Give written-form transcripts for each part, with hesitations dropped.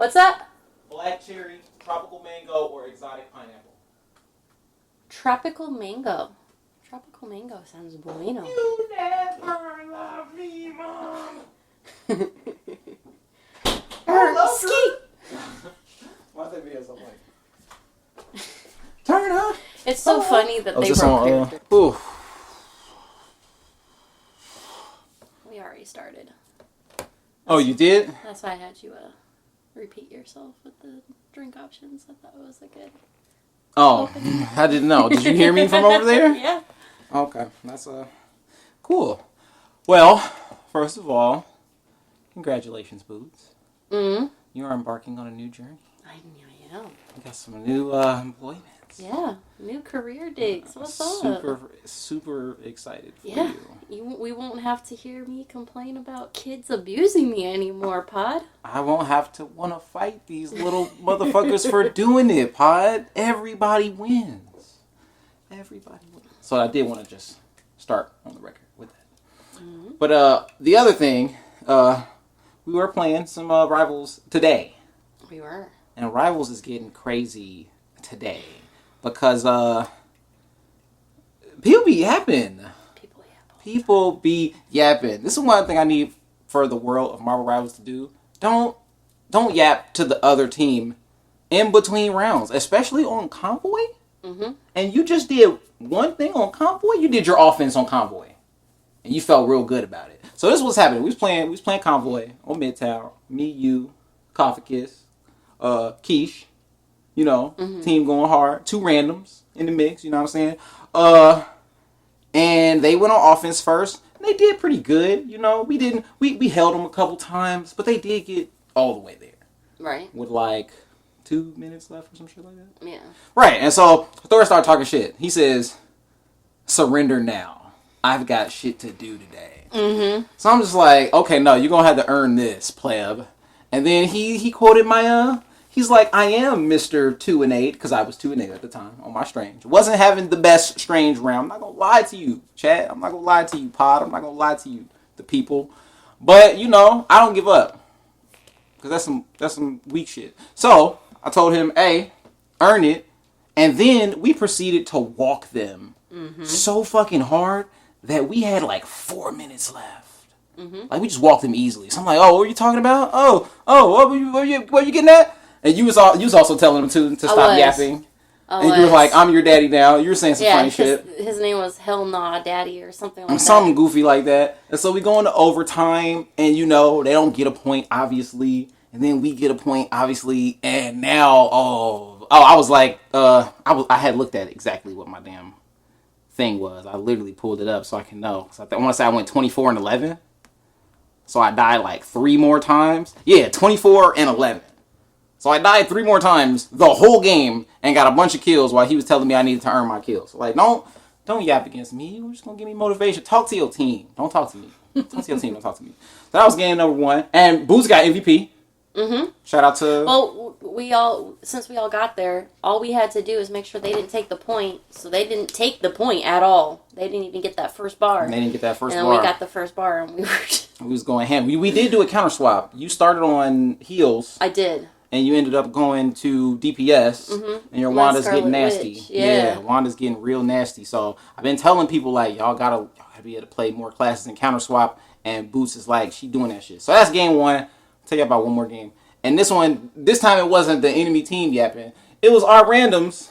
What's that? Black cherry, tropical mango, or exotic pineapple? Tropical mango. Tropical mango sounds bueno. You never love me, Mom. Ski. Why's that video so like? Turn up. It's so funny that they broke character. We already started. Oh, you did? That's why I had you repeat yourself with the drink options. I thought it was a good. Oh, I didn't know. Did you hear me from over there? Yeah. Okay, that's cool. Well, first of all, congratulations, Boots. Mm-hmm. You are embarking on a new journey. I am. You got some new employments. Yeah, new career digs. What's up? Super excited for you. We won't have to hear me complain about kids abusing me anymore, Pod. I won't have to want to fight these little motherfuckers for doing it, Pod. Everybody wins. Everybody wins. So I did want to just start on the record with that. Mm-hmm. But the other thing, we were playing some Rivals today. We were. And Rivals is getting crazy today because people be yapping. People be yapping. This is one thing I need for the world of Marvel Rivals to do. Don't yap to the other team in between rounds, especially on Convoy. Mm-hmm. And you just did one thing on Convoy. You did your offense on Convoy, and you felt real good about it. So this is what's happening. We was playing Convoy on Mid Tower. Me, you, Kofikis, Quiche. You know, team going hard. 2 randoms in the mix. You know what I'm saying? And they went on offense first. And they did pretty good. You know, we held them a couple times, but they did get all the way there. Right. With like 2 minutes left or some shit like that. Yeah. Right. And so Thor started talking shit. He says, "Surrender now. I've got shit to do today." Mm-hmm. So I'm just like, okay, no, you're going to have to earn this, pleb. And then he quoted my, he's like, "I am Mr. 2-8, because I was 2-8 at the time on my Strange. Wasn't having the best Strange round. I'm not going to lie to you, Chad. I'm not going to lie to you, Pod. I'm not going to lie to you, the people. But, you know, I don't give up. Because that's some weak shit. So, I told him, hey, earn it. And then we proceeded to walk them so fucking hard that we had like 4 minutes left. Mm-hmm. Like, we just walked them easily. So I'm like, oh, what are you talking about? What were you getting at? And you was also telling him to stop yapping. And you were like, I'm your daddy now. You were saying some funny shit. His name was Hell Nah Daddy or something like that. Something goofy like that. And so we go into overtime, and you know, they don't get a point, obviously. And then we get a point, obviously. And now, I was like, I had looked at exactly what my damn thing was. I literally pulled it up so I can know. So I want to say I went 24-11. So I died like 3 more times. Yeah, 24-11. So I died 3 more times the whole game and got a bunch of kills while he was telling me I needed to earn my kills. So like, don't yap against me. You're just going to give me motivation. Talk to your team. Don't talk to me. Talk to your team. Don't talk to me. So that was game number 1. And Boots got MVP. Mm-hmm. Shout out to... Well, since we all got there, all we had to do is make sure they didn't take the point. So they didn't take the point at all. They didn't even get that first bar. And they didn't get that first bar. And then we got the first bar and we were... We was going ham. We did do a counter swap. You started on heals. I did. And you ended up going to DPS, and your Wanda's getting nasty. Yeah, Wanda's getting real nasty. So I've been telling people, like, y'all gotta be able to play more classes and counter swap. And Boots is like, she doing that shit. So that's game 1. I'll tell you about one more game. And this time it wasn't the enemy team yapping. It was our randoms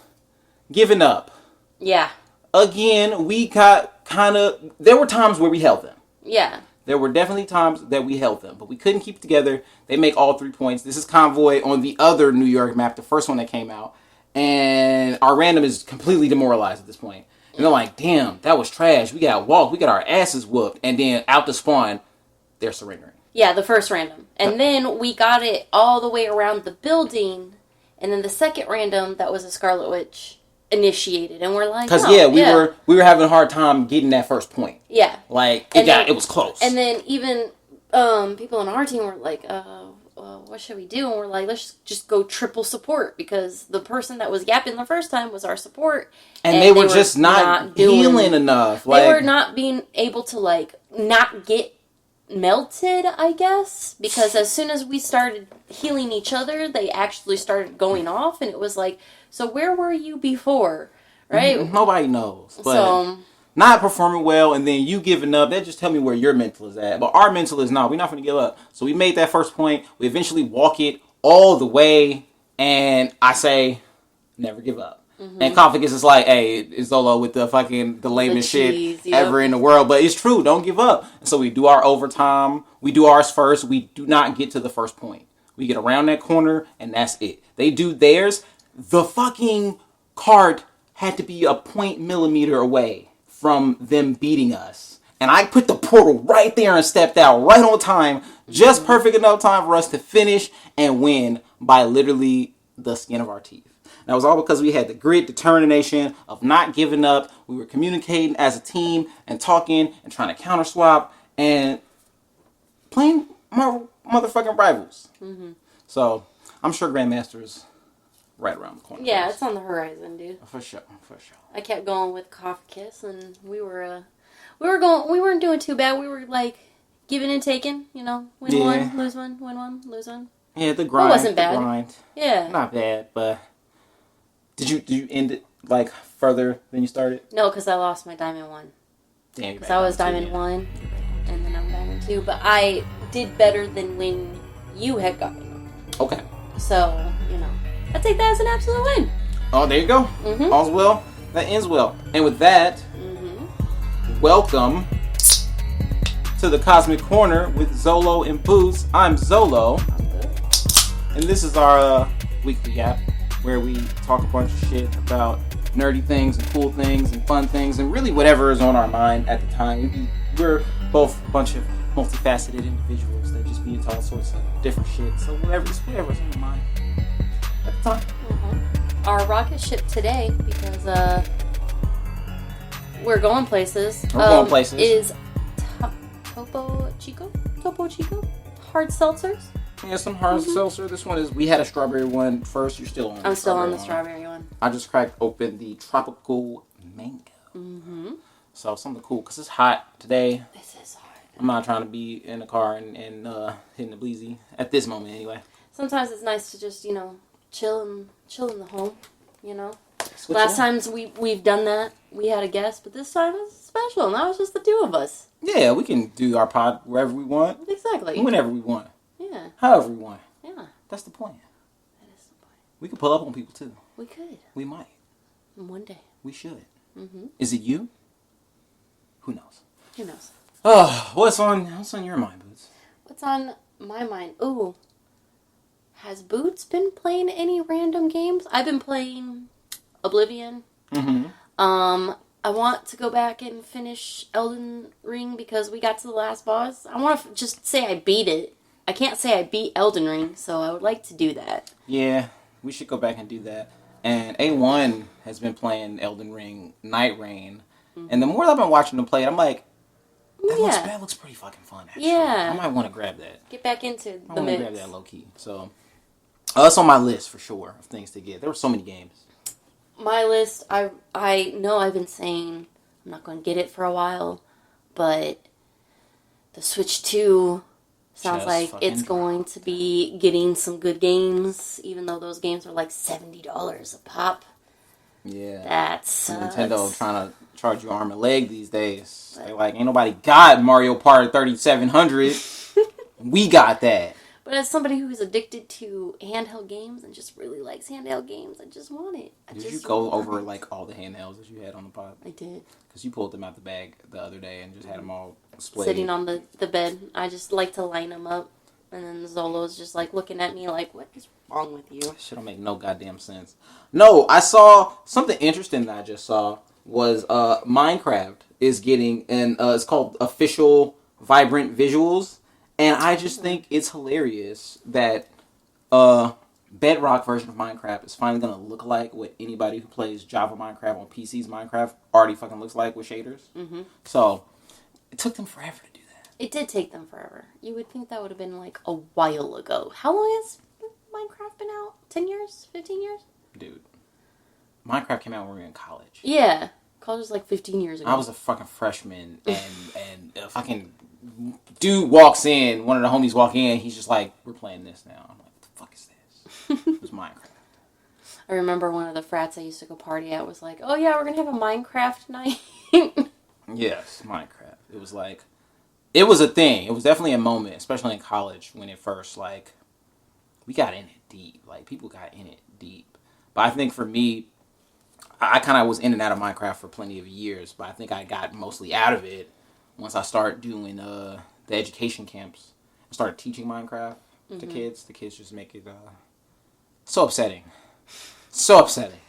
giving up. Yeah. Again, we got there were times where we held them. Yeah. There were definitely times that we held them, but we couldn't keep it together. They make all 3 points. This is Convoy on the other New York map, the first one that came out. And our random is completely demoralized at this point. And they're like, damn, that was trash. We got walked. We got our asses whooped. And then out the spawn, they're surrendering. Yeah, the first random. And then we got it all the way around the building. And then the second random, that was a Scarlet Witch, initiated, and we're like, because we were having a hard time getting that first point. Yeah, like it was close. And then even people on our team were like, what should we do? And we're like, let's just go triple support, because the person that was yapping the first time was our support, and they were just not healing enough. They were not being able to like not get melted, I guess, because as soon as we started healing each other, they actually started going off, and it was like, so where were you before, right? Nobody knows, but So not performing well, and then you giving up, that just tell me where your mental is at. But our mental is not. We're not going to give up. So we made that first point. We eventually walk it all the way, and I say, never give up. And Conflict is like, hey, it's Zolo with the lamest shit ever in the world. But it's true. Don't give up. And so we do our overtime. We do ours first. We do not get to the first point. We get around that corner, and that's it. They do theirs. The fucking cart had to be a 0.1 away from them beating us. And I put the portal right there and stepped out right on time. Just perfect enough time for us to finish and win by literally the skin of our teeth. That was all because we had the grit, determination of not giving up. We were communicating as a team and talking and trying to counter swap and playing my motherfucking rivals. So I'm sure Grandmaster's right around the corner. yeah, it's on the horizon, dude. For sure. I kept going with Cough Kiss, and we weren't doing too bad. We were like giving and taking, win one, lose one, win one, lose one. Yeah, the grind. It wasn't bad. Grind. Yeah. Not bad, but did you end it like further than you started? No, because I lost my Diamond 1. Damn, because I was Diamond 1, and then I'm Diamond 2. But I did better than when you had gotten them. Okay. So, I take that as an absolute win. Oh, there you go. All's well that ends well. And with that, welcome to the Cosmic Corner with Zolo and Boots. I'm Zolo. And this is our weekly app where we talk a bunch of shit about nerdy things and cool things and fun things and really whatever is on our mind at the time. We're both a bunch of multifaceted individuals that just be into all sorts of different shit. So whatever's on your mind at the time. Our rocket ship today, because we're going places. Is Topo Chico hard seltzers. Yeah, some hard seltzer. This one is, we had a strawberry one first. You're still on. I'm still on the strawberry one. I just cracked open the tropical mango. So something cool, because it's hot today. This is hot. I'm not trying to be in the car and hitting the bleezy at this moment anyway. Sometimes it's nice to just, chill in the home, Last times we've done that, we had a guest, but this time it's special. Now it's just the two of us. Yeah, we can do our pod wherever we want. Exactly. Whenever we want. Yeah. However we want. Yeah. That's the point. That is the point. We could pull up on people too. We could. We might. One day. We should. Is it you? Who knows? Who knows? Oh, what's on your mind, Boots? What's on my mind? Ooh. Has Boots been playing any random games? I've been playing Oblivion. I want to go back and finish Elden Ring because we got to the last boss. I want to just say I beat it. I can't say I beat Elden Ring, so I would like to do that. Yeah, we should go back and do that. And A1 has been playing Elden Ring Night Rain. And the more I've been watching them play it, I'm like, that looks pretty fucking fun, actually. Yeah. I might want to grab that. Get back into the mix. I want to grab that low-key. So, that's on my list, for sure, of things to get. There were so many games. My list, I know I've been saying I'm not going to get it for a while, but the Switch 2 sounds like it's going to be getting some good games, even though those games are like $70 a pop. Yeah. That's Nintendo trying to charge you arm and leg these days. They're like, ain't nobody got Mario Party 3700. We got that. But as somebody who's addicted to handheld games and just really likes handheld games, I just want it. Did you go over like all the handhelds that you had on the pod? I did. Because you pulled them out the bag the other day and just had them all displayed. Sitting on the bed. I just like to line them up. And then Zolo's just like looking at me like, what is wrong with you? Shit don't make no goddamn sense. No, I saw something interesting that I just saw was Minecraft is getting, and it's called Official Vibrant Visuals. And I just think it's hilarious that Bedrock version of Minecraft is finally going to look like what anybody who plays Java Minecraft on PC's Minecraft already fucking looks like with shaders. So, it took them forever to do that. It did take them forever. You would think that would have been like a while ago. How long has Minecraft been out? 10 years? 15 years? Dude. Minecraft came out when we were in college. Yeah. College was like 15 years ago. I was a fucking freshman and fucking dude walks in, one of the homies walk in, he's just like, we're playing this now. I'm like, what the fuck is this? It was Minecraft. I remember one of the frats I used to go party at was like, oh yeah, we're going to have a Minecraft night. Yes, Minecraft. It was like, it was a thing. It was definitely a moment, especially in college when it first, like, we got in it deep. Like, people got in it deep. But I think for me, I kind of was in and out of Minecraft for plenty of years, but I think I got mostly out of it once I started doing the education camps. I started teaching Minecraft to kids. The kids just make it so upsetting. So upsetting.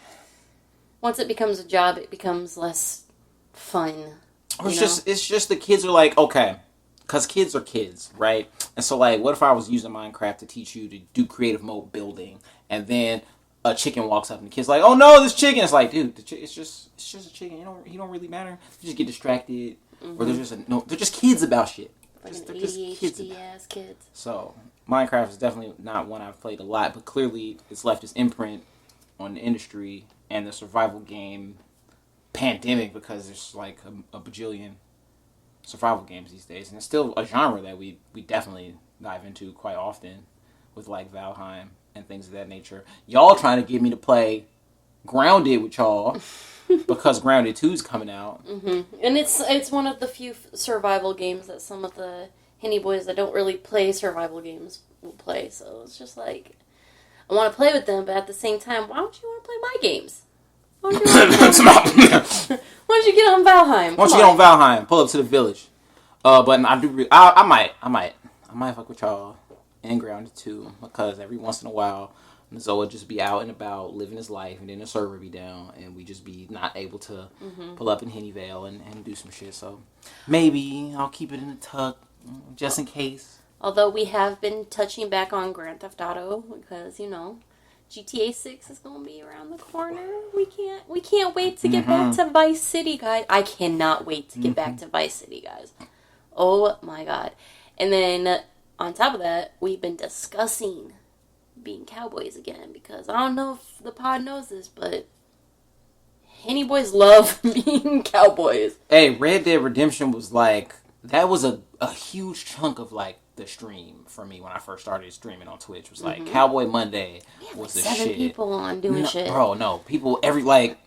Once it becomes a job, it becomes less fun. Or it's just the kids are like, okay, because kids are kids, right? And so, like, what if I was using Minecraft to teach you to do creative mode building, and then a chicken walks up and the kid's like, oh no, this chicken. It's like, dude, it's just a chicken. You don't really matter. You just get distracted, or they're just kids about shit. Like an ADHD ass kids. So Minecraft is definitely not one I've played a lot, but clearly it's left its imprint on the industry and the survival game pandemic, because there's like a bajillion survival games these days, and it's still a genre that we definitely dive into quite often with like Valheim and things of that nature. Y'all trying to get me to play Grounded with y'all because Grounded 2 is coming out. And it's one of the few survival games that some of the Henny boys that don't really play survival games will play. So it's just like, I want to play with them, but at the same time, why don't you want to play my games? Why don't you get on Valheim? Why don't you get on Valheim? Pull up to the village. But I might fuck with y'all in Grounded 2, because every once in a while Zola just be out and about living his life, and then the server be down, and we just be not able to pull up in Hennyvale and do some shit. So maybe I'll keep it in the tuck just in case. Although we have been touching back on Grand Theft Auto, because GTA 6 is going to be around the corner. We can't wait to get back to Vice City, guys. I cannot wait to get back to Vice City, guys. Oh my god. And then on top of that, we've been discussing being cowboys again, because I don't know if the pod knows this, but Henny boys love being cowboys. Hey, Red Dead Redemption was like, that was a huge chunk of like the stream for me when I first started streaming on Twitch. It was like Cowboy Monday was the 7 shit. people on doing shit. Bro, no. People, like,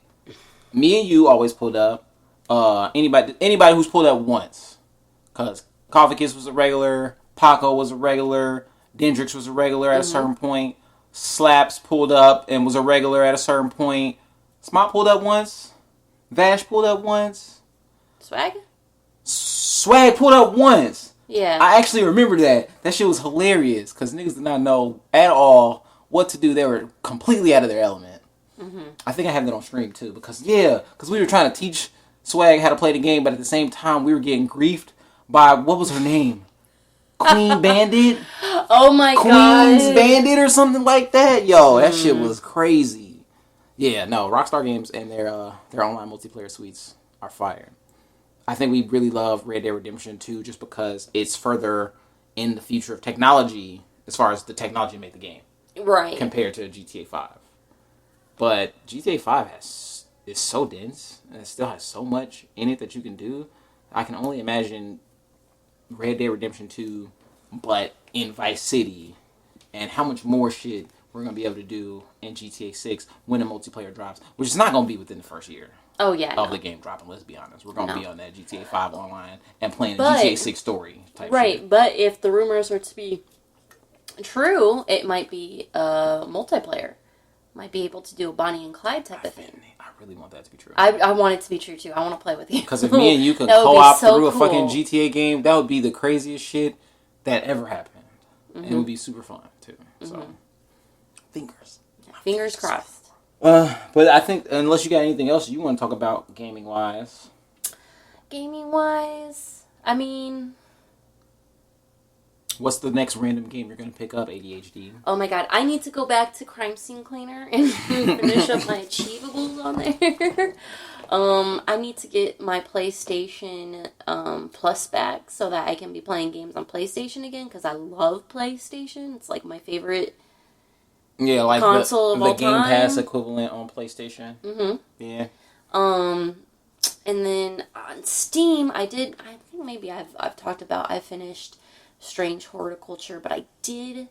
me and you always pulled up. Anybody who's pulled up once. Because Coffee Kiss was a regular, Paco was a regular, Dendrix was a regular at a certain point, Slaps pulled up and was a regular at a certain point, Smot pulled up once, Vash pulled up once. Swag pulled up once. Yeah. I actually remember that. That shit was hilarious, because niggas did not know at all what to do. They were completely out of their element. I think I have that on stream too, because we were trying to teach Swag how to play the game, but at the same time we were getting griefed by, what was her name? Queen Bandit? Oh my god. Queen's Bandit or something like that? Yo, that shit was crazy. Yeah, no, Rockstar Games and their online multiplayer suites are fire. I think we really love Red Dead Redemption 2 just because it's further in the future of technology as far as the technology made the game. Right. Compared to GTA 5. But GTA 5 is so dense, and it still has so much in it that you can do. I can only imagine Red Dead Redemption 2, but in Vice City, and how much more shit we're going to be able to do in GTA 6 when the multiplayer drops, which is not going to be within the first year. Oh, yeah. Of the game dropping, let's be honest. We're going to be on that GTA 5 online and playing the GTA 6 story type shit. Right, but if the rumors are to be true, it might be multiplayer. Might be able to do a Bonnie and Clyde type of thing. I really want that to be true. I want it to be true, too. I want to play with you. Because if me and you could co-op through a fucking GTA game, that would be the craziest shit that ever happened. And it would be super fun, too. So, Fingers crossed. But I think, unless you got anything else you want to talk about gaming-wise. Gaming-wise, I mean... What's the next random game you're going to pick up, ADHD? Oh my god, I need to go back to Crime Scene Cleaner and finish up my achievables on there. I need to get my PlayStation Plus back so that I can be playing games on PlayStation again, because I love PlayStation. It's like my favorite console of all the Game time. Pass equivalent on PlayStation. Mm-hmm. Yeah. And then on Steam, I think maybe I've talked about, I finished Strange Horticulture, but I did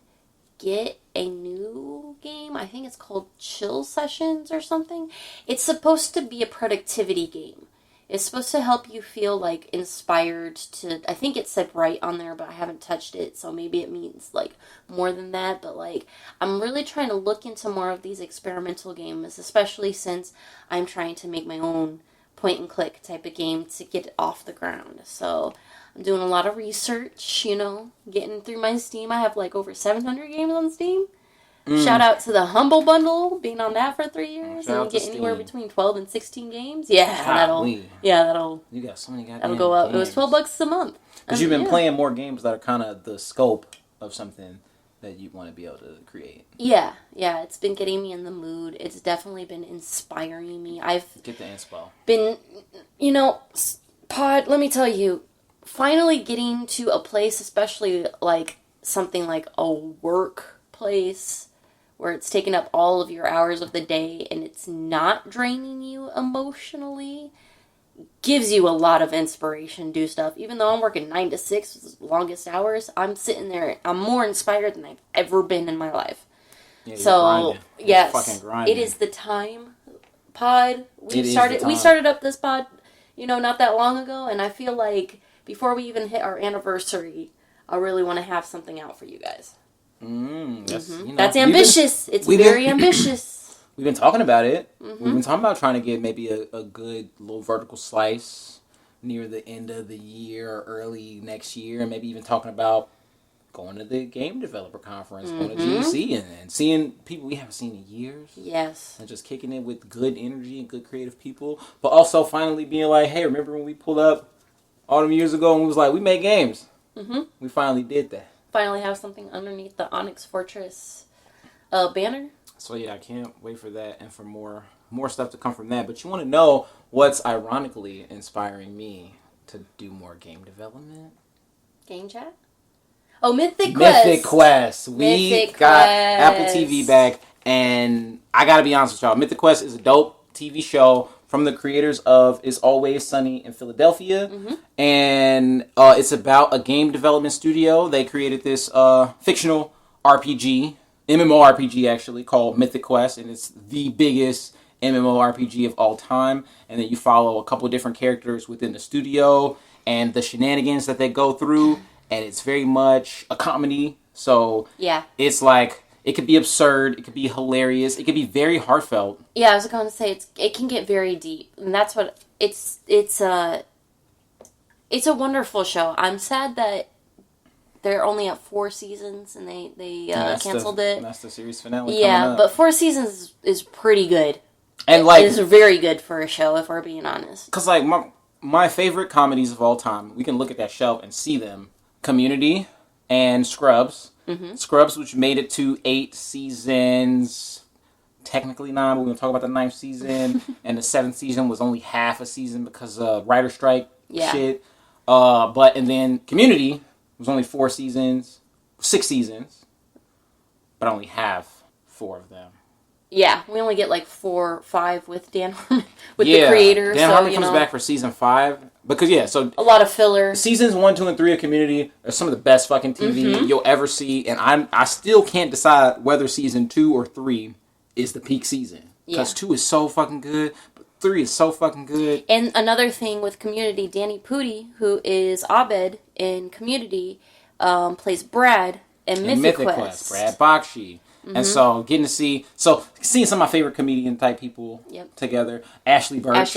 get a new game. I think it's called Chill Sessions or something. It's supposed to be a productivity game. It's supposed to help you feel, like, inspired to... I think it said right on there, but I haven't touched it, so maybe it means, like, more than that. But, like, I'm really trying to look into more of these experimental games, especially since I'm trying to make my own point-and-click type of game to get it off the ground. So I'm doing a lot of research, you know, getting through my Steam. I have, like, over 700 games on Steam. Shout out to the Humble Bundle, being on that for 3 years, and get anywhere between 12 and 16 games. Yeah, that'll You got so many that'll go up. Games. It was $12 a month. Because you've been playing more games that are kind of the scope of something that you want to be able to create. Yeah, it's been getting me in the mood. It's definitely been inspiring me. I've get the inspo. Been, you know, Pod. Let me tell you, finally getting to a place, especially like something like a workplace, where it's taking up all of your hours of the day and it's not draining you emotionally, gives you a lot of inspiration to do stuff. Even though I'm working 9 to 6, longest hours, I'm sitting there, I'm more inspired than I've ever been in my life. Yeah, so, yes, it is the time, Pod. We started up this pod, you know, not that long ago, and I feel like before we even hit our anniversary, I really want to have something out for you guys. That's ambitious. It's very ambitious. We've been talking about it. We've been talking about trying to get maybe a good little vertical slice near the end of the year or early next year, and maybe even talking about going to the game developer conference, going to GDC, and seeing people we haven't seen in years. Yes. And just kicking it with good energy and good creative people, but also finally being like, hey, remember when we pulled up all them years ago and we was like, we made games? We finally did that. Finally have something underneath the Onyx Fortress banner. So yeah, I can't wait for that and for more stuff to come from that. But you want to know what's ironically inspiring me to do more game development? Game chat? Oh, Mythic Quest. Mythic Quest. We got Apple TV back, and I gotta be honest with y'all. Mythic Quest is a dope TV show from the creators of It's Always Sunny in Philadelphia. And it's about a game development studio. They created this fictional RPG, MMORPG actually, called Mythic Quest. And it's the biggest MMORPG of all time. And then you follow a couple different characters within the studio and the shenanigans that they go through. And it's very much a comedy. So yeah, it's like... it could be absurd. It could be hilarious. It could be very heartfelt. Yeah, I was going to say it can get very deep, and that's what it's a wonderful show. I'm sad that they're only at 4 seasons, and they canceled it. That's the series finale. Yeah, but 4 seasons is pretty good. And like, it's very good for a show, if we're being honest. Because like my favorite comedies of all time, we can look at that shelf and see them: Community and Scrubs. Scrubs, which made it to 8 seasons, technically 9, but we're going to talk about the 9th season, and the 7th season was only half a season because of writer strike shit. And then Community was only 6 seasons, but I only have 4 of them. Yeah, we only get like 4 or 5 with Dan Harmon, with the creator. Dan Harmon comes back for season 5. Because, so... a lot of filler. Seasons 1, 2, and 3 of Community are some of the best fucking TV you'll ever see. And I still can't decide whether season 2 or 3 is the peak season. Because 2 is so fucking good, but 3 is so fucking good. And another thing with Community, Danny Pudi, who is Abed in Community, plays Brad in Mythic Quest. Brad Bakshi. And so seeing some of my favorite comedian type people together. Ashley Birch,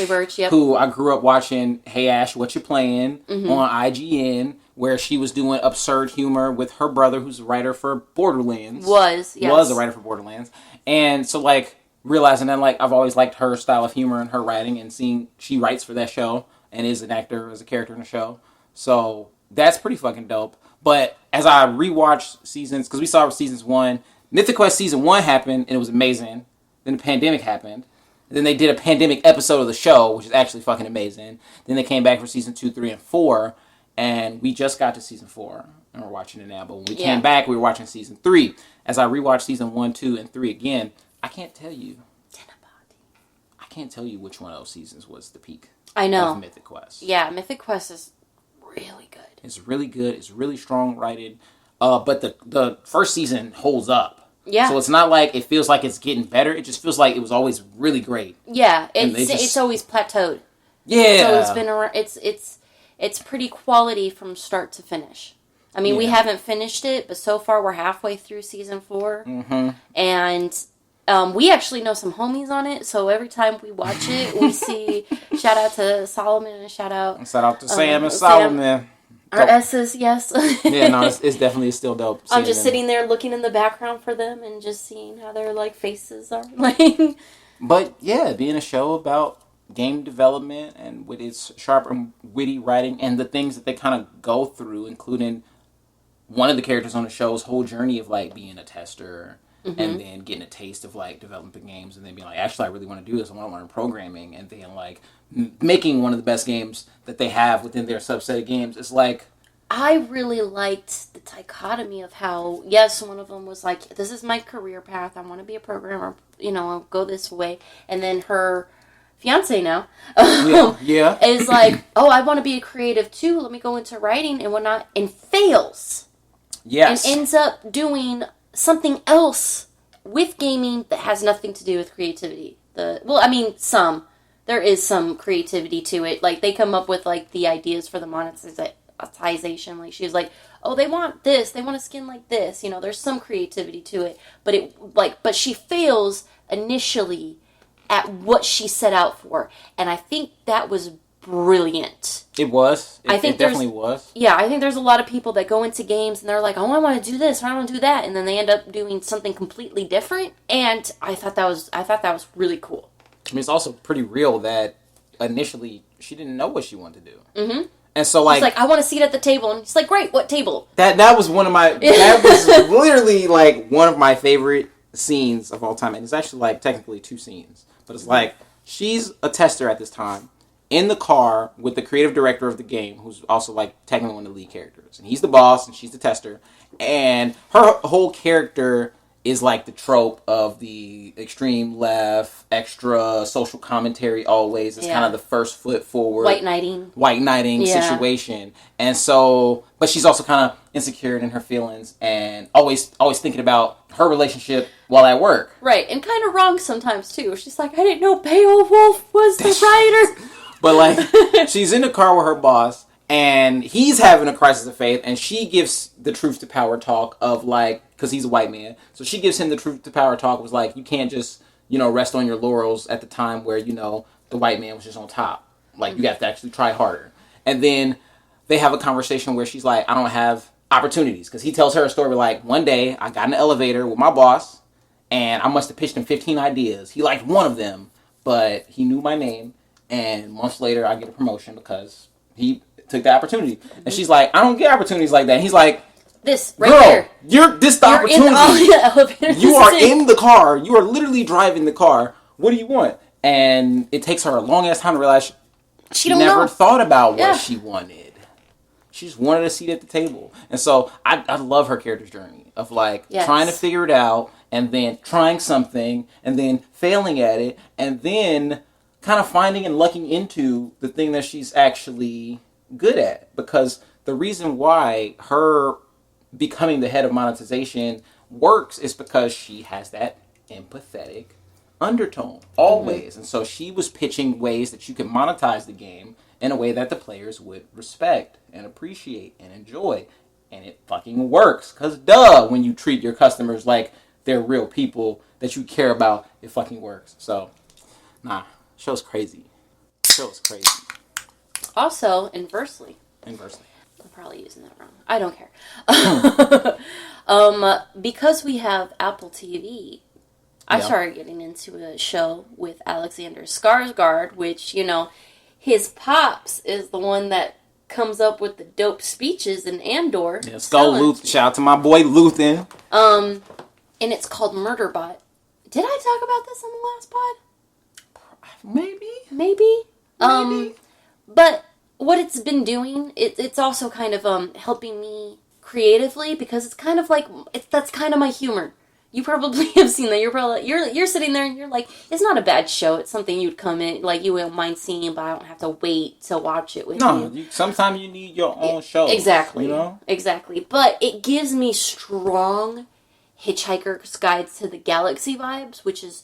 who I grew up watching Hey Ash, What You Playing on IGN, where she was doing absurd humor with her brother, who's a writer for Borderlands. Was a writer for Borderlands. And so like realizing that like I've always liked her style of humor and her writing, and seeing she writes for that show and is an actor, as a character in the show. So that's pretty fucking dope. But as I rewatched seasons, because we saw seasons 1, Mythic Quest Season 1 happened, and it was amazing. Then the pandemic happened. And then they did a pandemic episode of the show, which is actually fucking amazing. Then they came back for Season 2, 3, and 4, and we just got to Season 4, and we're watching it now. But when we came back, we were watching Season 3. As I rewatched Season 1, 2, and 3 again, I can't tell you which one of those seasons was the peak. I know. Of Mythic Quest. Yeah, Mythic Quest is really good. It's really good. It's really strong rated. But the first season holds up. Yeah. So it's not like it feels like it's getting better. It just feels like it was always really great. Yeah, it's always plateaued. Yeah. It's always been around. It's pretty quality from start to finish. I mean, we haven't finished it, but so far we're halfway through season 4. Mm-hmm. And we actually know some homies on it, so every time we watch it, we see, shout out to Solomon and shout out to Sam and Solomon. Our S's, yes. Yeah, no, it's definitely still dope. I'm just sitting there looking in the background for them and just seeing how their like faces are. But yeah, being a show about game development and with its sharp and witty writing and the things that they kind of go through, including one of the characters on the show's whole journey of like being a tester and then getting a taste of like developing games and then being like, actually, I really want to do this. I want to learn programming, and then like making one of the best games that they have within their subset of games. It's like, I really liked the dichotomy of how, yes, one of them was like, this is my career path. I want to be a programmer. You know, I'll go this way. And then her fiance now is like, oh, I want to be a creative too. Let me go into writing and whatnot. And fails. yes. And ends up doing something else with gaming that has nothing to do with creativity. There is some creativity to it. Like, they come up with, like, the ideas for the monetization. Like, she was like, oh, they want this. They want a skin like this. You know, there's some creativity to it. But she fails initially at what she set out for. And I think that was brilliant. It was. I think it definitely was. Yeah, I think there's a lot of people that go into games and they're like, oh, I want to do this, or I want to do that. And then they end up doing something completely different. And I thought that was really cool. I mean, it's also pretty real that initially she didn't know what she wanted to do. Mm-hmm. And so, like... She's like, I want a seat at the table. And he's like, great, what table? That was one of my... That was literally, like, one of my favorite scenes of all time. And it's actually, like, technically 2 scenes. But it's like, she's a tester at this time, in the car with the creative director of the game, who's also, like, technically one of the lead characters. And he's the boss, and she's the tester. And her whole character is like the trope of the extreme left, extra social commentary always. It's kind of the first foot forward. White knighting situation. And so, but she's also kind of insecure in her feelings and always thinking about her relationship while at work. Right, and kind of wrong sometimes too. She's like, I didn't know Beowulf was the writer. But like, she's in the car with her boss, and he's having a crisis of faith, and she gives the truth to power talk of like, because he's a white man, so she gives him the truth to power talk, was like, you can't just, rest on your laurels at the time where, the white man was just on top. Like, you have to actually try harder. And then they have a conversation where she's like, I don't have opportunities, because he tells her a story like, one day I got in an elevator with my boss, and I must have pitched him 15 ideas. He liked one of them, but he knew my name, and months later I get a promotion because he took the opportunity. And she's like, I don't get opportunities like that. And he's like, this right girl, this the opportunity. You are in the car. You are literally driving the car. What do you want? And it takes her a long ass time to realize she never thought about what she wanted. She just wanted a seat at the table. And so I love her character's journey of like trying to figure it out, and then trying something, and then failing at it, and then kind of finding and lucking into the thing that she's actually good at. Because the reason why her becoming the head of monetization works is because she has that empathetic undertone always. Mm-hmm. And so she was pitching ways that you could monetize the game in a way that the players would respect and appreciate and enjoy. And it fucking works. Because when you treat your customers like they're real people that you care about, it fucking works. So, show's crazy. Show's crazy. Also, inversely. I'm probably using that wrong. I don't care. Because we have Apple TV, I started getting into a show with Alexander Skarsgård, which, his pops is the one that comes up with the dope speeches in Andor. Yeah, shout out to my boy Luthen. And it's called Murderbot. Did I talk about this on the last pod? Maybe. But what it's been doing, it's also kind of helping me creatively, because it's kind of like, that's kind of my humor. You probably have seen that. You're sitting there and you're like, it's not a bad show. It's something you'd come in, like, you wouldn't mind seeing, but I don't have to wait to watch it with you. No, sometimes you need your own show. Exactly. You know? Exactly. But it gives me strong Hitchhiker's Guide to the Galaxy vibes, which is,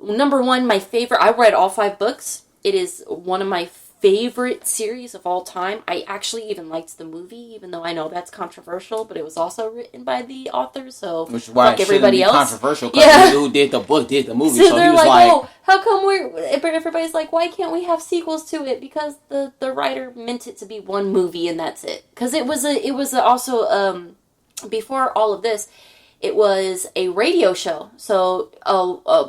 number one, my favorite. I read all 5 books. It is one of my favorite series of all time. I actually even liked the movie, even though I know that's controversial, but it was also written by the author, so which is why fuck everybody else. Controversial, because the dude who did the book did the movie, so they're he was oh, how come everybody's like, why can't we have sequels to it? Because the writer meant it to be one movie and that's it. Because it was also before all of this, it was a radio show. So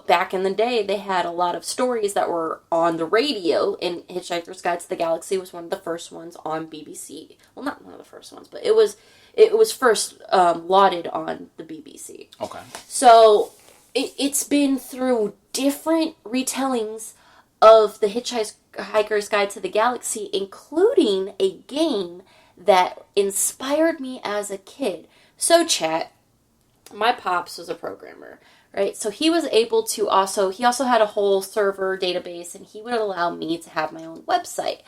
back in the day, they had a lot of stories that were on the radio, and Hitchhiker's Guide to the Galaxy was one of the first ones on BBC. Well, not one of the first ones, but it was first lauded on the BBC. Okay. So it's been through different retellings of the Hitchhiker's Guide to the Galaxy, including a game that inspired me as a kid. So, chat, my pops was a programmer, right? So he was able to he also had a whole server database, and he would allow me to have my own website.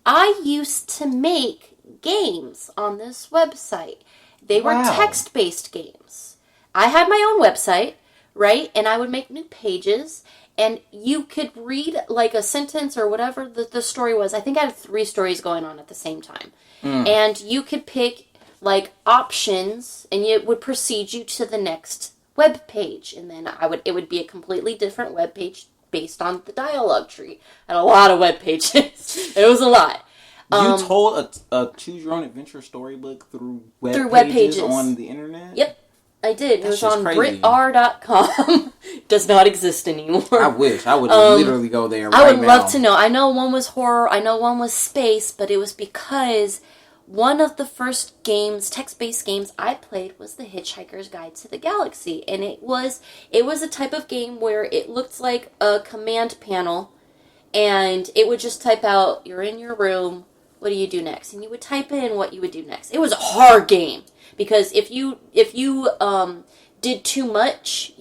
I used to make games on this website. They were text-based games. I had my own website, right? And I would make new pages, and you could read like a sentence or whatever the story was. I think I had 3 stories going on at the same time. And you could pick like options, and it would proceed you to the next web page, and then it would be a completely different web page based on the dialogue tree. And a lot of web pages. It was a lot. You told a choose your own adventure storybook through web pages on the internet? Yep, I did. It was on BritR.com. Does not exist anymore. I wish. I would literally go there right now. I would love to know. I know one was horror, I know one was space, but it was because one of the first games, text-based games I played was The Hitchhiker's Guide to the Galaxy. And it was a type of game where it looked like a command panel, and it would just type out, you're in your room, what do you do next? And you would type in what you would do next. It was a hard game, because if you did too much,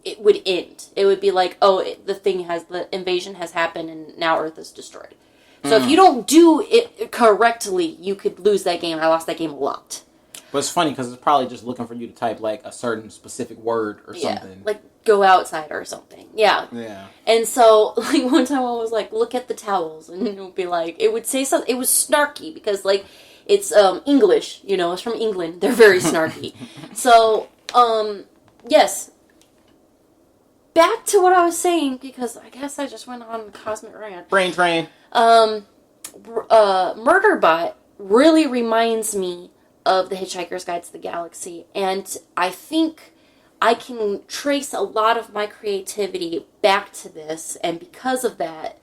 it would end. It would be like, the invasion has happened and now Earth is destroyed. So if you don't do it correctly, you could lose that game. I lost that game a lot. But it's funny because it's probably just looking for you to type like a certain specific word or something. Like go outside or something. Yeah. Yeah. And so like one time I was like, look at the towels, and it would be like, it would say something. It was snarky because like it's English, it's from England. They're very snarky. So yes. Back to what I was saying, because I guess I just went on a cosmic rant. Brain train. Murderbot really reminds me of The Hitchhiker's Guide to the Galaxy, and I think I can trace a lot of my creativity back to this, and because of that,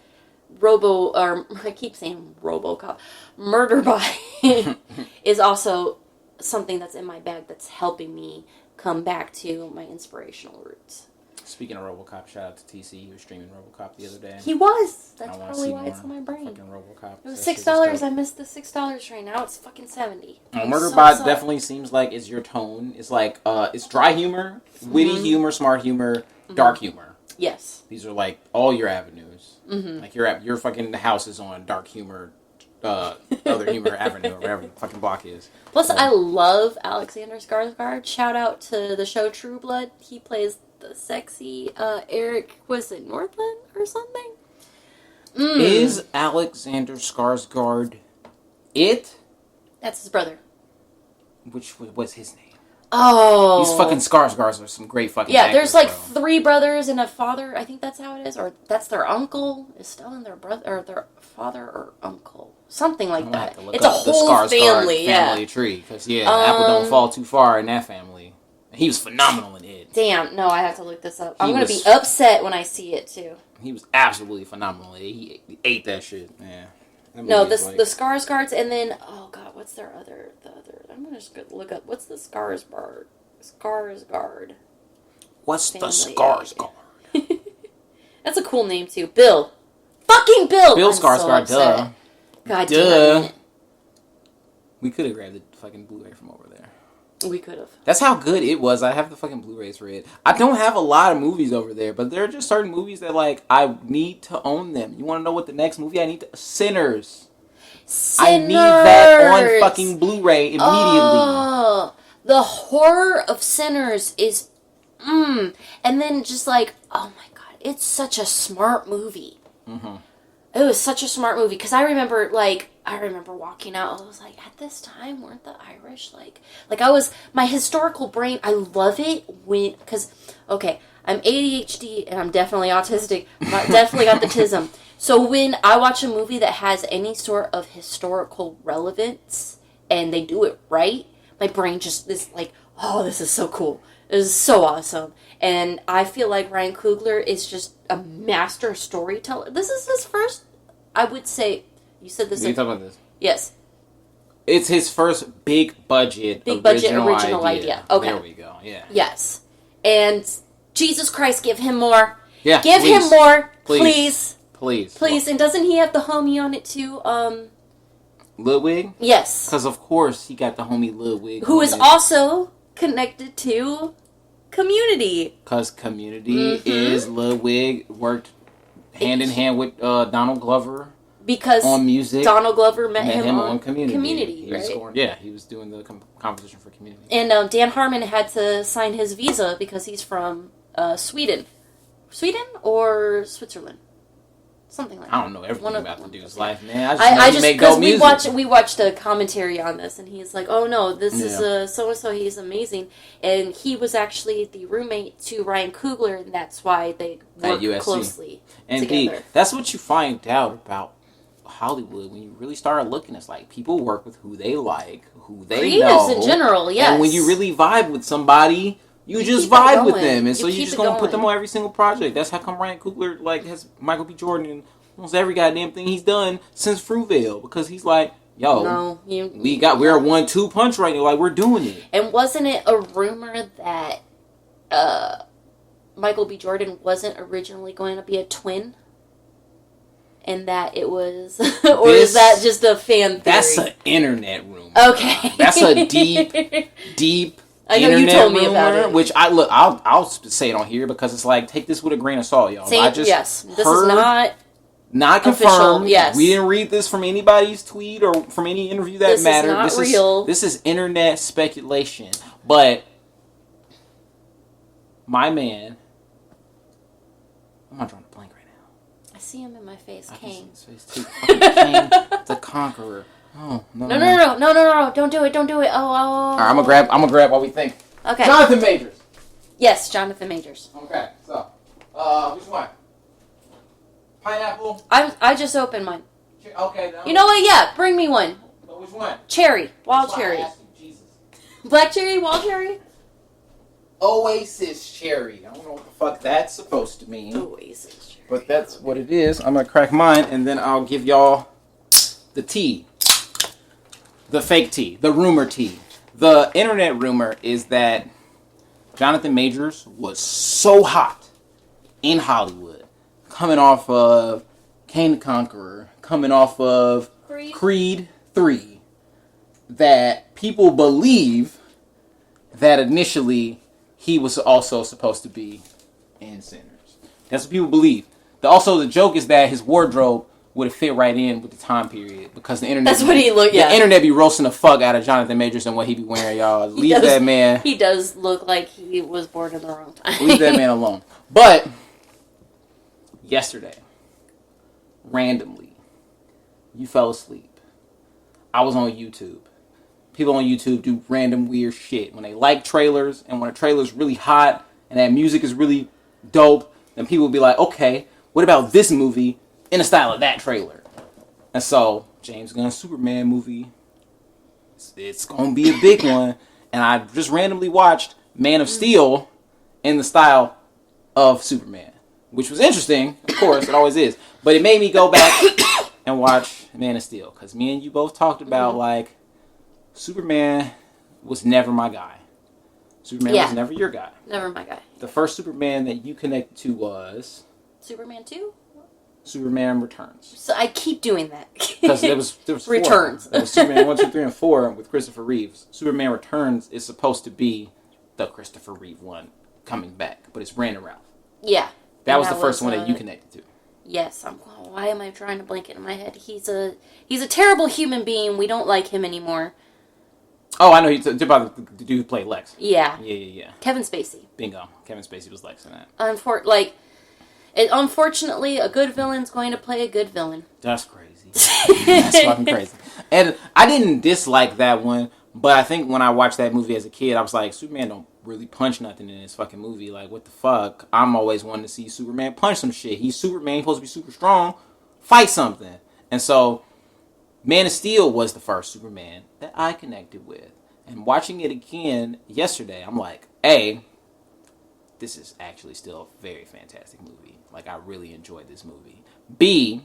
I keep saying RoboCop, Murderbot is also something that's in my bag that's helping me come back to my inspirational roots. Speaking of RoboCop, shout out to TC. He was streaming RoboCop the other day. He was. That's probably why it's on my brain. Fucking RoboCop. It was $6. I missed the $6 right now. It's fucking $70. Murderbot definitely seems like it's your tone. It's like it's dry humor, witty humor, smart humor, dark humor. Yes. These are like all your avenues. Like your fucking house is on dark humor, other humor avenue, or wherever the fucking block is. Plus, I love Alexander Skarsgård. Shout out to the show True Blood. He plays the sexy Eric, was it Northland or something? Is Alexander Skarsgård it? That's his brother. Which was his name? Oh. These fucking Skarsgårds are some great fucking Yeah, actors, there's like bro. 3 brothers and a father. I think that's how it is. Or that's their uncle is still in their brother, or their father or uncle. Something like that. It's a whole family tree. Because, apple don't fall too far in that family. He was phenomenal in it. Damn, no, I have to look this up. I'm going to be upset when I see it, too. He was absolutely phenomenal. He ate that shit. Yeah. No, the Skarsgårds, and then, oh god, what's the other, I'm going to just look up, what's the Skarsgård? What's the Skarsgård? That's a cool name, too. Bill. Fucking Bill! Bill Skarsgård, God damn it. We could have grabbed the fucking Blu-ray from over there. We could have. That's how good it was. I have the fucking Blu-rays for it. I don't have a lot of movies over there, but there are just certain movies that, like, I need to own them. You want to know what the next movie I need to... Sinners. I need that on fucking Blu-ray immediately. Oh, the horror of Sinners is... And then just like, oh my god, it's such a smart movie. Mm-hmm. It was such a smart movie, because I remember walking out, I was like, at this time, weren't the Irish, like I was, my historical brain, I love it when, because, okay, I'm ADHD, and I'm definitely autistic, but I definitely got the tism, so when I watch a movie that has any sort of historical relevance, and they do it right, my brain just is like, oh, this is so cool, this is so awesome. And I feel like Ryan Coogler is just a master storyteller. This is his first, I would say, you said this. Are you talking about this? Yes. It's his first big budget original idea. Okay. There we go, yeah. Yes. And Jesus Christ, give him more. Yeah, give him more, please. Please. Please. And doesn't he have the homie on it too? Ludwig? Yes. Because of course he got the homie Ludwig. Who is also connected to Community. Because Community is Ludwig, worked hand in hand with Donald Glover. Because on music, Donald Glover met him on Community. He was right? He was doing the composition for Community. And Dan Harmon had to sign his visa because he's from Sweden. Sweden or Switzerland? Something like that. I don't know everything about the dude's life, man. I just make dope music. We watched a commentary on this, and he's like, oh no, this is so-and-so, he's amazing. And he was actually the roommate to Ryan Coogler, and that's why they work closely together. That's what you find out about Hollywood when you really start looking. It's like people work with who they like, who they know. In general, yes. And when you really vibe with somebody, you just vibe with them, and so you just gonna put them on every single project. That's how come Ryan Coogler has Michael B. Jordan in almost every goddamn thing he's done since Fruitvale, because he's like, yo, we're a 1-2 punch right now, like we're doing it. And wasn't it a rumor that Michael B. Jordan wasn't originally going to be a twin? And that it was, or is that just a fan theory? That's an internet rumor. Okay, that's a deep. I know you told me about it. Which I'll say it on here because it's like, take this with a grain of salt, y'all. This is not confirmed. Official, yes. We didn't read this from anybody's tweet or from any interview that mattered. This is not real. This is internet speculation. But my man, I'm not drawing a blank right now. I see him in my face. Kane. Kane the Conqueror. Oh, no. No. Don't do it. Oh. All right, I'm gonna grab what we think. Okay. Jonathan Majors. Yes, Jonathan Majors. Okay, so, which one? Pineapple? I just opened mine. Okay. No. You know what? Yeah, bring me one. But which one? Cherry. Wild cherry. Jesus. Black cherry, wild cherry? Oasis cherry. I don't know what the fuck that's supposed to mean. Oasis cherry. But that's what it is. I'm gonna crack mine, and then I'll give y'all the tea. The fake tea. The rumor tea. The internet rumor is that Jonathan Majors was so hot in Hollywood, coming off of Kane the Conqueror, coming off of Creed 3, that people believe that initially he was also supposed to be in Sinners. That's what people believe. Also, the joke is that his wardrobe would have fit right in with the time period, because the internet. That's what he looked. Yeah. The internet be roasting the fuck out of Jonathan Majors and what he be wearing, y'all. Leave that man. He does look like he was born in the wrong time. Leave that man alone. But yesterday, randomly, you fell asleep. I was on YouTube. People on YouTube do random weird shit when they like trailers, and when a trailer's really hot and that music is really dope, then people will be like, okay, what about this movie in the style of that trailer? And so, James Gunn's Superman movie, it's going to be a big one. And I just randomly watched Man of Steel in the style of Superman, which was interesting, of course, it always is. But it made me go back and watch Man of Steel, because me and you both talked about, like, Superman was never my guy. Superman was never your guy. Never my guy. The first Superman that you connected to was... Superman 2? Superman Returns. So I keep doing that. Because there was Returns. There was Superman 1, 2, 3, and 4 with Christopher Reeves. Superman Returns is supposed to be the Christopher Reeve one coming back, but it's Brandon Routh. Yeah. That was the first one that you connected to. Yes. Why am I trying to blank it in my head? He's a terrible human being. We don't like him anymore. Oh, I know. You're about the dude who played Lex. Yeah. Yeah. Kevin Spacey. Bingo. Kevin Spacey was Lex in that. Unfortunately, a good villain's going to play a good villain. That's crazy. That's fucking crazy. And I didn't dislike that one, but I think when I watched that movie as a kid, I was like, Superman don't really punch nothing in this fucking movie. Like, what the fuck? I'm always wanting to see Superman punch some shit. He's Superman. He's supposed to be super strong. Fight something. And so, Man of Steel was the first Superman that I connected with. And watching it again yesterday, I'm like, A, this is actually still a very fantastic movie. Like, I really enjoyed this movie. B,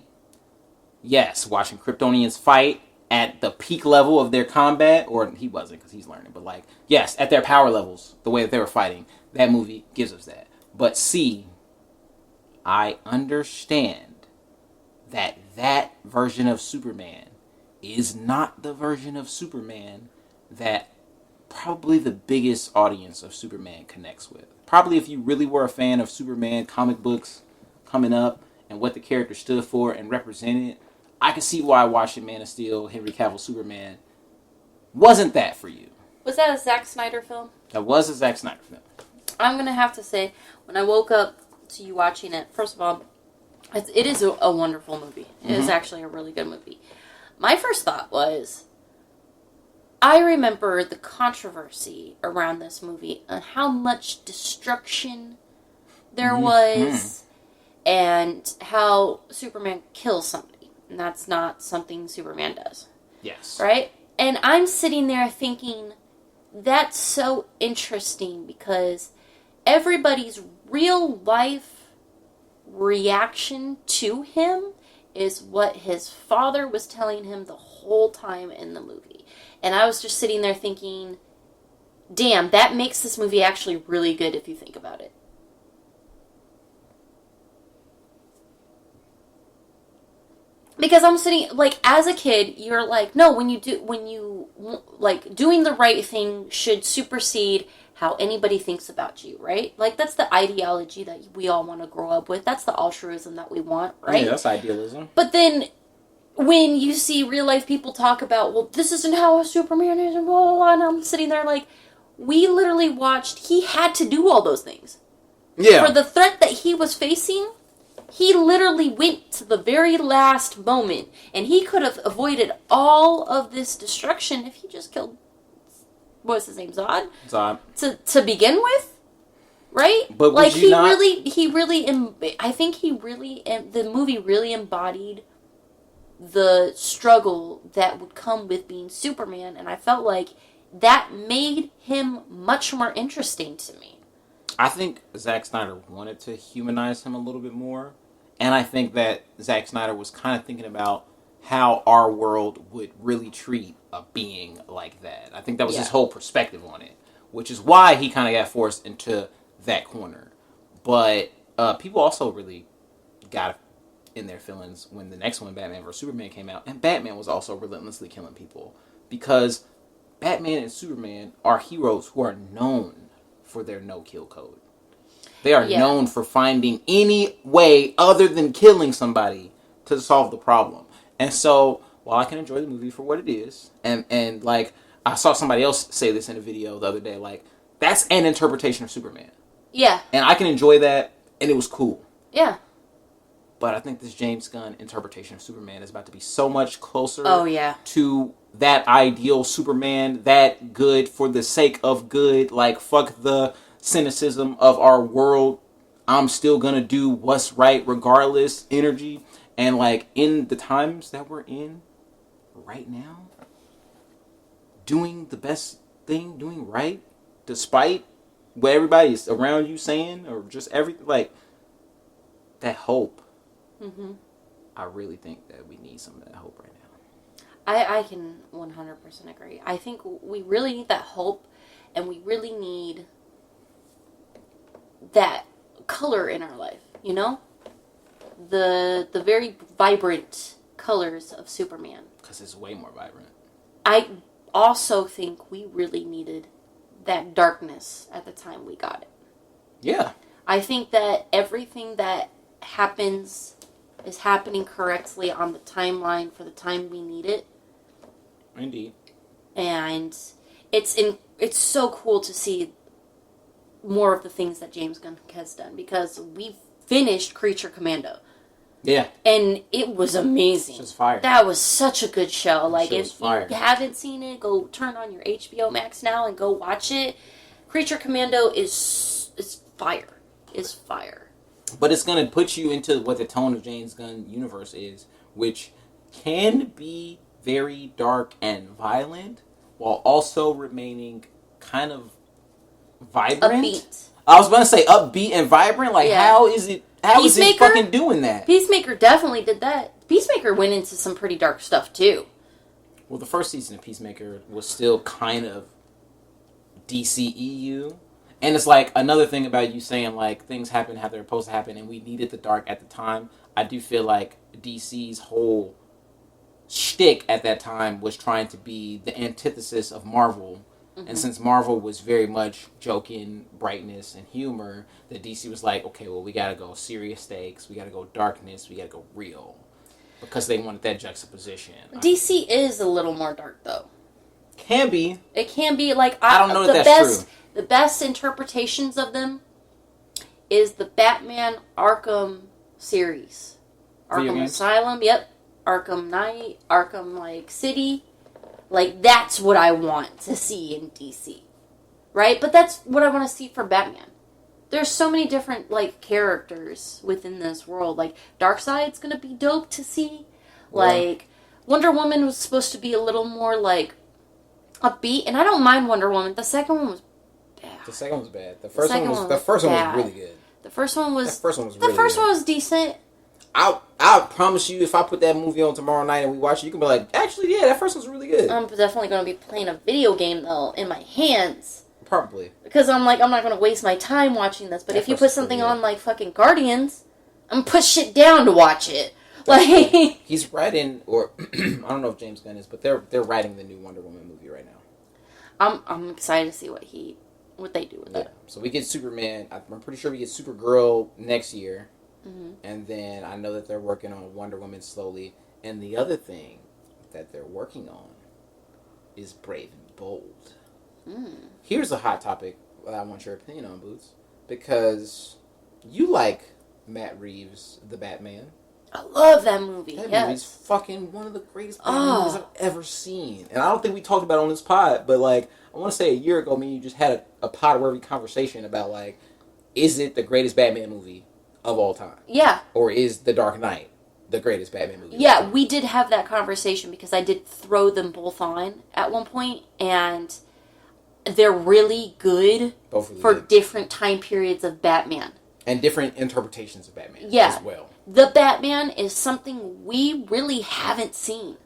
yes, watching Kryptonians fight at the peak level of their combat, or he wasn't because he's learning, but like, yes, at their power levels, the way that they were fighting, that movie gives us that. But C, I understand that that version of Superman is not the version of Superman that probably the biggest audience of Superman connects with. Probably if you really were a fan of Superman comic books coming up and what the character stood for and represented, I can see why watching Man of Steel, Henry Cavill Superman, wasn't that for you. Was that a Zack Snyder film? That was a Zack Snyder film. I'm going to have to say, when I woke up to you watching it, first of all, it is a wonderful movie. It is actually a really good movie. My first thought was, I remember the controversy around this movie and how much destruction there was and how Superman kills somebody. And that's not something Superman does. Yes. Right? And I'm sitting there thinking, that's so interesting because everybody's real life reaction to him is what his father was telling him the whole time in the movie. And I was just sitting there thinking, damn, that makes this movie actually really good if you think about it. Because I'm sitting, like, as a kid, you're like, no, doing the right thing should supersede how anybody thinks about you, right? Like, that's the ideology that we all want to grow up with. That's the altruism that we want, right? Yeah, that's idealism. But then, when you see real life people talk about, well, this isn't how a Superman is, and blah, blah, blah, and I'm sitting there like, we literally watched, he had to do all those things. Yeah. For the threat that he was facing, he literally went to the very last moment, and he could have avoided all of this destruction if he just killed, what was his name, Zod? To begin with, right? But like he not... I think the movie really embodied the struggle that would come with being Superman, and I felt like that made him much more interesting to me. I think Zack Snyder wanted to humanize him a little bit more. And I think that Zack Snyder was kind of thinking about how our world would really treat a being like that. I think that was his whole perspective on it. Which is why he kind of got forced into that corner. But people also really got in their feelings when the next one, Batman vs. Superman, came out. And Batman was also relentlessly killing people. Because Batman and Superman are heroes who are known for their no-kill code. They are known for finding any way other than killing somebody to solve the problem. And so, while I can enjoy the movie for what it is, and like, I saw somebody else say this in a video the other day, like, that's an interpretation of Superman. Yeah. And I can enjoy that, and it was cool. Yeah. But I think this James Gunn interpretation of Superman is about to be so much closer to that ideal Superman, that good for the sake of good, like, fuck the cynicism of our world, I'm still gonna do what's right regardless energy. And like, in the times that we're in right now, doing the best thing, doing right, despite what everybody's around you saying, or just everything, like, that hope. I really think that we need some of that hope right now. I can 100% agree. I think we really need that hope, and we really need that color in our life, you know? the very vibrant colors of Superman. Because it's way more vibrant. I also think we really needed that darkness at the time we got it. Yeah. I think that everything that happens is happening correctly on the timeline for the time we need it. Indeed. And it's so cool to see more of the things that James Gunn has done, because we finished Creature Commando. Yeah. And it was amazing. It was fire. That was such a good show. Like, if you haven't seen it, go turn on your HBO Max now and go watch it. Creature Commando is fire. It's fire. But it's going to put you into what the tone of James Gunn universe is, which can be very dark and violent, while also remaining kind of vibrant. Upbeat. I was going to say upbeat and vibrant. Like, how is it fucking doing that? Peacemaker definitely did that. Peacemaker went into some pretty dark stuff, too. Well, the first season of Peacemaker was still kind of DCEU. And it's like another thing about you saying, like, things happen how they're supposed to happen, and we needed the dark at the time. I do feel like DC's whole shtick at that time was trying to be the antithesis of Marvel. Mm-hmm. And since Marvel was very much joking, brightness, and humor, the DC was like, okay, well, we gotta go serious stakes, we gotta go darkness, we gotta go real. Because they wanted that juxtaposition. DC is a little more dark, though. Can be. It can be, like, I don't know if that's true. The best interpretations of them is the Batman Arkham series. Arkham Asylum, yep. Arkham Knight, Arkham, like, City. Like, that's what I want to see in DC. Right? But that's what I want to see for Batman. There's so many different, like, characters within this world. Like, Darkseid's gonna be dope to see. Like, Wonder Woman was supposed to be a little more, like, upbeat. And I don't mind Wonder Woman. The second one was bad. The second one was bad. The first one was really good. The first one was decent. I'll promise you, if I put that movie on tomorrow night and we watch it, you can be like, actually, yeah, that first one's really good. I'm definitely going to be playing a video game, though, in my hands. Probably. Because I'm not going to waste my time watching this. But if you put something on, like, fucking Guardians, I'm going to put shit down to watch it. Like, he's writing, or I don't know if James Gunn is, but they're writing the new Wonder Woman movie right now. I'm excited to see what they do with it. So we get Superman. I'm pretty sure we get Supergirl next year. Mm-hmm. And then I know that they're working on Wonder Woman slowly. And the other thing that they're working on is Brave and Bold. Mm. Here's a hot topic that I want your opinion on, Boots. Because you like Matt Reeves, the Batman. I love that movie. That movie's fucking one of the greatest Batman movies I've ever seen. And I don't think we talked about it on this pod, but, like, I want to say a year ago, me and you just had a pod-worthy conversation about, like, is it the greatest Batman movie of all time? Yeah. Or is The Dark Knight the greatest Batman movie? Yeah, we did have that conversation because I did throw them both on at one point, and they're really good for different time periods of Batman. And different interpretations of Batman as well. The Batman is something we really haven't seen.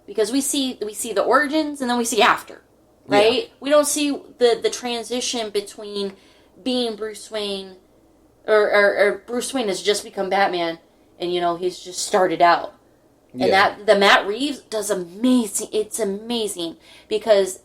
Because we see the origins and then we see after. Right? Yeah. We don't see the transition between being Bruce Wayne or Bruce Wayne has just become Batman and, you know, he's just started out. Yeah. And that the Matt Reeves does amazing. It's amazing because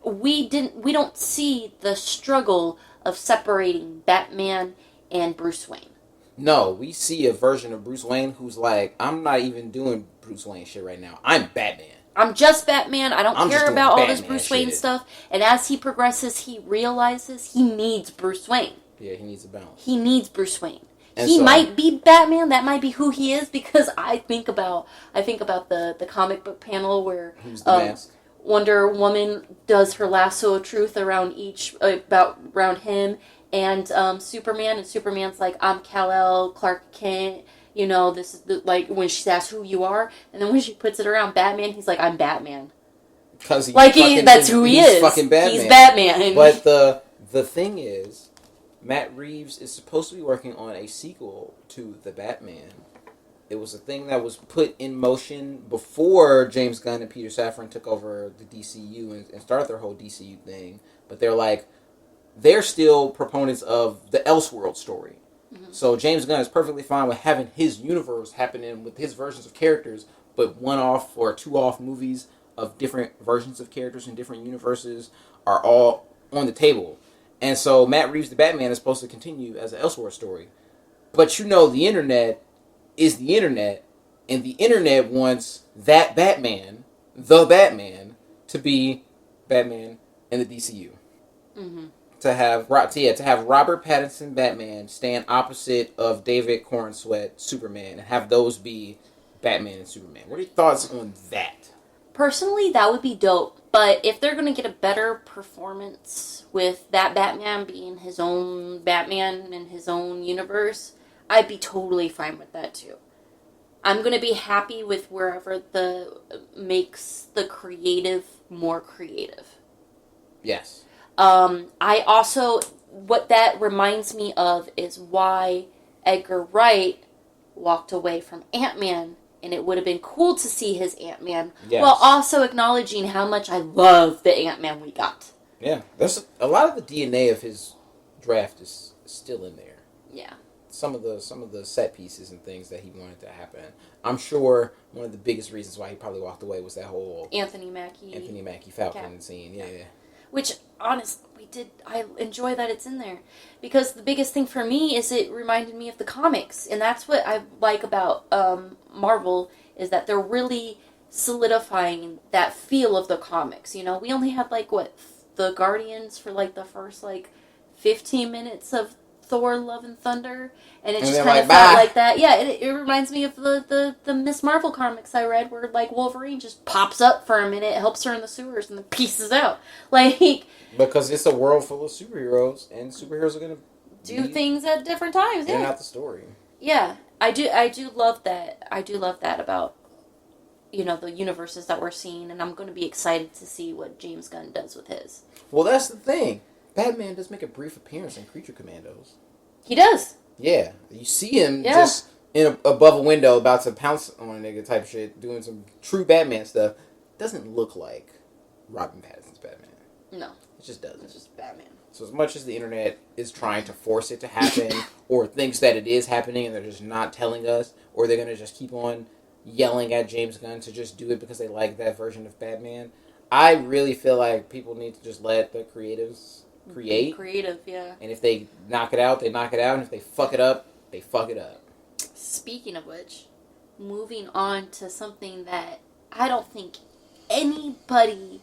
we don't see the struggle of separating Batman and Bruce Wayne. No, we see a version of Bruce Wayne who's like, I'm not even doing Bruce Wayne shit right now. I'm Batman. I'm just Batman. I don't care about all this Bruce Wayne stuff. And as he progresses, he realizes he needs Bruce Wayne. Yeah, he needs a balance. He needs Bruce Wayne. He might be Batman. That might be who he is because I think about the comic book panel where Who's the mask? Wonder Woman does her lasso of truth around him and Superman, and Superman's like, I'm Kal-El, Clark Kent, you know, this is like when she asks who you are, and then when she puts it around Batman, he's like, I'm Batman. Because that's who he is. Fucking Batman. He's Batman. But the thing is, Matt Reeves is supposed to be working on a sequel to The Batman. It was a thing that was put in motion before James Gunn and Peter Safran took over the DCU and started their whole DCU thing. But they're still proponents of the Elseworld story. Mm-hmm. So James Gunn is perfectly fine with having his universe happening with his versions of characters, but one-off or two-off movies of different versions of characters in different universes are all on the table. And so Matt Reeves' The Batman is supposed to continue as an Elseworld story. But you know the internet is the internet, and the internet wants that Batman, the Batman, to be Batman in the DCU. Mm-hmm. To have Robert Pattinson Batman stand opposite of David Corenswet Superman and have those be Batman and Superman. What are your thoughts on that? Personally, that would be dope. But if they're going to get a better performance with that Batman being his own Batman in his own universe, I'd be totally fine with that too. I'm going to be happy with wherever makes the creative more creative. Yes. I also, what that reminds me of is why Edgar Wright walked away from Ant-Man, and it would have been cool to see his Ant-Man, yes, while also acknowledging how much I love the Ant-Man we got. Yeah, there's a lot of the DNA of his draft is still in there. Yeah. Some of the set pieces and things that he wanted to happen. I'm sure one of the biggest reasons why he probably walked away was that whole Anthony Mackie Falcon scene. Yeah. Which, honestly, I enjoy that it's in there. Because the biggest thing for me is it reminded me of the comics. And that's what I like about Marvel, is that they're really solidifying that feel of the comics. You know, we only had, the Guardians for, the first, 15 minutes of Thor, Love and Thunder, and it just kind of felt like that. Yeah, it reminds me of the Miss Marvel comics I read, where Wolverine just pops up for a minute, helps her in the sewers, and then pieces out. Because it's a world full of superheroes, and superheroes are gonna do things at different times. Yeah, not the story. Yeah, I do love that. I do love that about the universes that we're seeing, and I'm going to be excited to see what James Gunn does with his. Well, that's the thing. Batman does make a brief appearance in Creature Commandos. He does. Yeah. You see him just above a window about to pounce on a nigga type shit, doing some true Batman stuff. Doesn't look like Robin Pattinson's Batman. No. It just doesn't. It's just Batman. So as much as the internet is trying to force it to happen, or thinks that it is happening and they're just not telling us, or they're going to just keep on yelling at James Gunn to just do it because they like that version of Batman, I really feel like people need to just let the creatives create. Creative, yeah. And if they knock it out, they knock it out. And if they fuck it up, they fuck it up. Speaking of which, moving on to something that I don't think anybody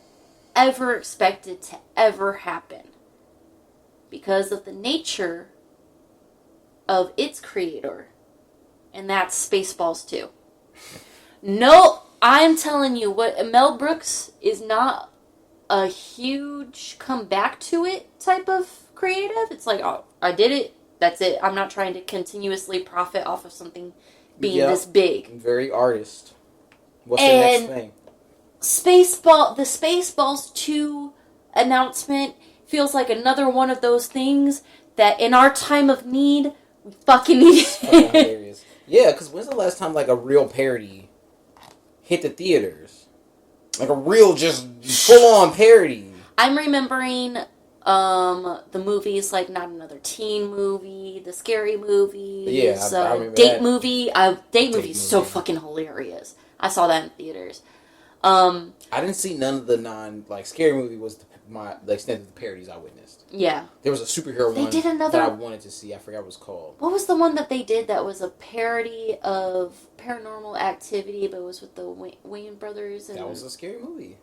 ever expected to ever happen. Because of the nature of its creator. And that's Spaceballs 2. No, I'm telling you, what Mel Brooks is not a huge come back to it type of creative. It's like, oh, I did it. That's it. I'm not trying to continuously profit off of something being this big. Very artist. What's the next thing? The Spaceballs 2 announcement feels like another one of those things that in our time of need, we fucking need. Hilarious. Yeah, because when's the last time a real parody hit the theaters? Like a real, just full-on parody. I'm remembering the movies like Not Another Teen Movie, the Scary Movie, I remember Date that. Movie. Date Movie is so fucking hilarious. I saw that in theaters. I didn't see none of the Scary Movie was the extent of the parodies I witnessed. Yeah. There was a superhero one that I wanted to see. I forgot what it was called. What was the one that they did that was a parody of Paranormal Activity, but it was with the Wayans brothers? That was a Scary Movie.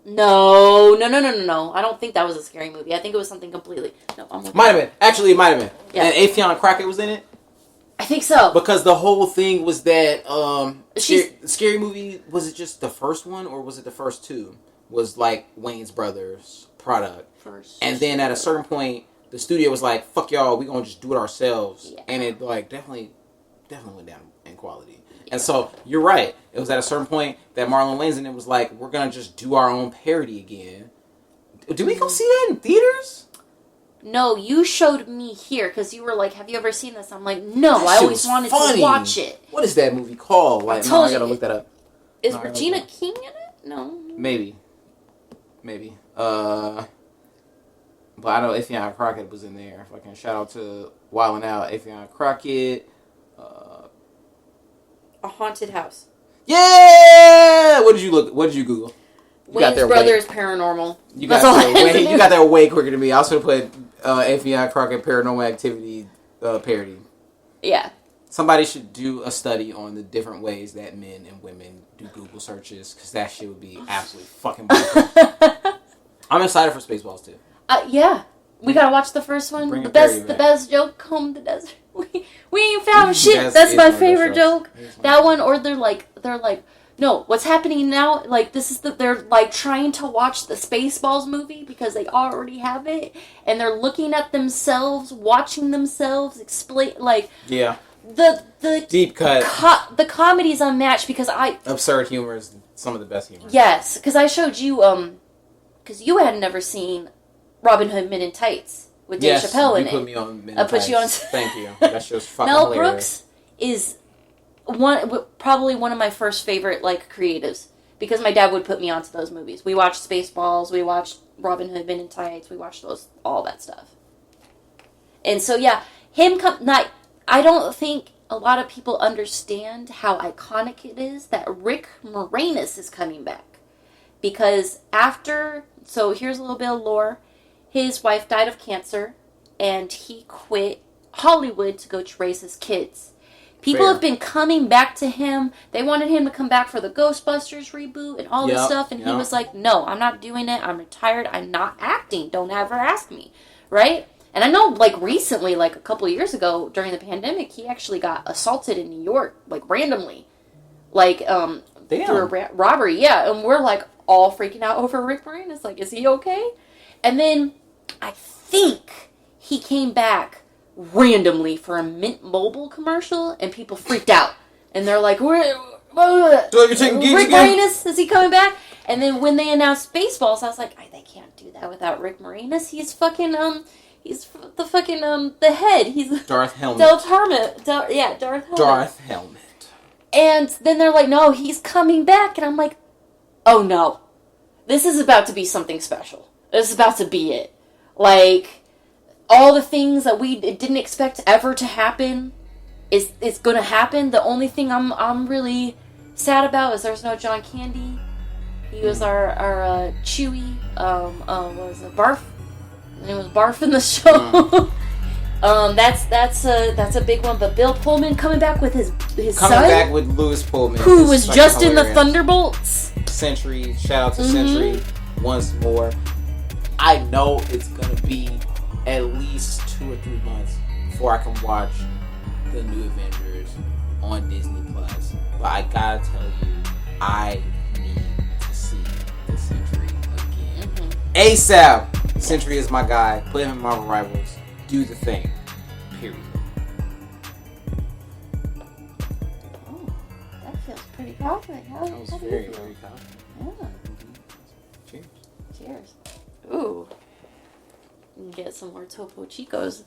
No. I don't think that was a Scary Movie. I think it was something completely... No, might have been. Actually, it might have been. Yeah. And Afion Crockett was in it? I think so. Because the whole thing was that... Scary Movie, was it just the first one, or was it the first two? Was Wayne's brothers product. First. And then at a certain point, the studio was like, fuck y'all, we gonna just do it ourselves. Yeah. And it definitely went down in quality. Yeah. And so, you're right. It was at a certain point that Marlon Wayans and it was like, we're gonna just do our own parody again. Did we go see that in theaters? No, you showed me here, because you were like, have you ever seen this? I'm like, no, I always wanted to watch it. What is that movie called? I gotta look that up. Is Regina King in it? No. Maybe. But I know Afion Crockett was in there. Fucking shout out to Wildin' Out, Afion Crockett. A haunted house. Yeah! What did you Google? Wayne's Brothers Paranormal. You got there way quicker than me. I was going to put Afion Crockett Paranormal Activity parody. Yeah. Somebody should do a study on the different ways that men and women do Google searches, because that shit would be absolutely fucking bonkers. I'm excited for Spaceballs too. Yeah. We gotta watch the first one. The best joke, home the desert. We ain't found shit. That's my favorite joke. That one, or they're like, no, what's happening now? Like, they're like trying to watch the Spaceballs movie because they already have it, and they're looking at themselves, watching themselves explain, like, yeah, the deep cut, the comedy's unmatched because absurd humor is some of the best humor. Yes, because I showed you, because you had never seen Robin Hood Men in Tights with Dave Chappelle in it. You put me on Men in Tights. I put you on. Thank you. That show's fucking Mel hilarious. Brooks is probably one of my first favorite creatives, because my dad would put me onto those movies. We watched Spaceballs, we watched Robin Hood Men in Tights, we watched all that stuff. And so yeah, I don't think a lot of people understand how iconic it is that Rick Moranis is coming back, because so here's a little bit of lore. His wife died of cancer, and he quit Hollywood to go raise his kids. People have been coming back to him. They wanted him to come back for the Ghostbusters reboot and all this stuff, and he was like, no, I'm not doing it. I'm retired. I'm not acting. Don't ever ask me. Right? And I know, recently, a couple of years ago, during the pandemic, he actually got assaulted in New York, randomly. Through a robbery. Yeah, and we're, all freaking out over Rick Moranis. Is he okay? And then I think he came back randomly for a Mint Mobile commercial, and people freaked out. And they're like, Rick Moranis, is he coming back? And then when they announced Spaceballs, I was like, they can't do that without Rick Moranis. He's fucking, the head. He's Darth Helmet. Darth Helmet. Darth Helmet. And then they're like, no, he's coming back. And I'm like, oh no. This is about to be something special. This is about to be it. All the things that we didn't expect ever to happen is going to happen. The only thing I'm really sad about is there's no John Candy. He was our Chewy. What was it? Barf. His name was Barf in the show. That's a big one. But Bill Pullman coming back with his son. Coming back with Louis Pullman, who was just in the Thunderbolts. Century. Shout out to Century once more. I know it's gonna be at least 2 or 3 months before I can watch the new Avengers on Disney Plus. But I gotta tell you, I need to see the Century again. ASAP! Century is my guy. Put him in Marvel Rivals. Do the thing. Period. Oh, that feels pretty confident. That was very, very confident. Yeah. Cheers. Cheers. Ooh. Get some more Topo Chicos.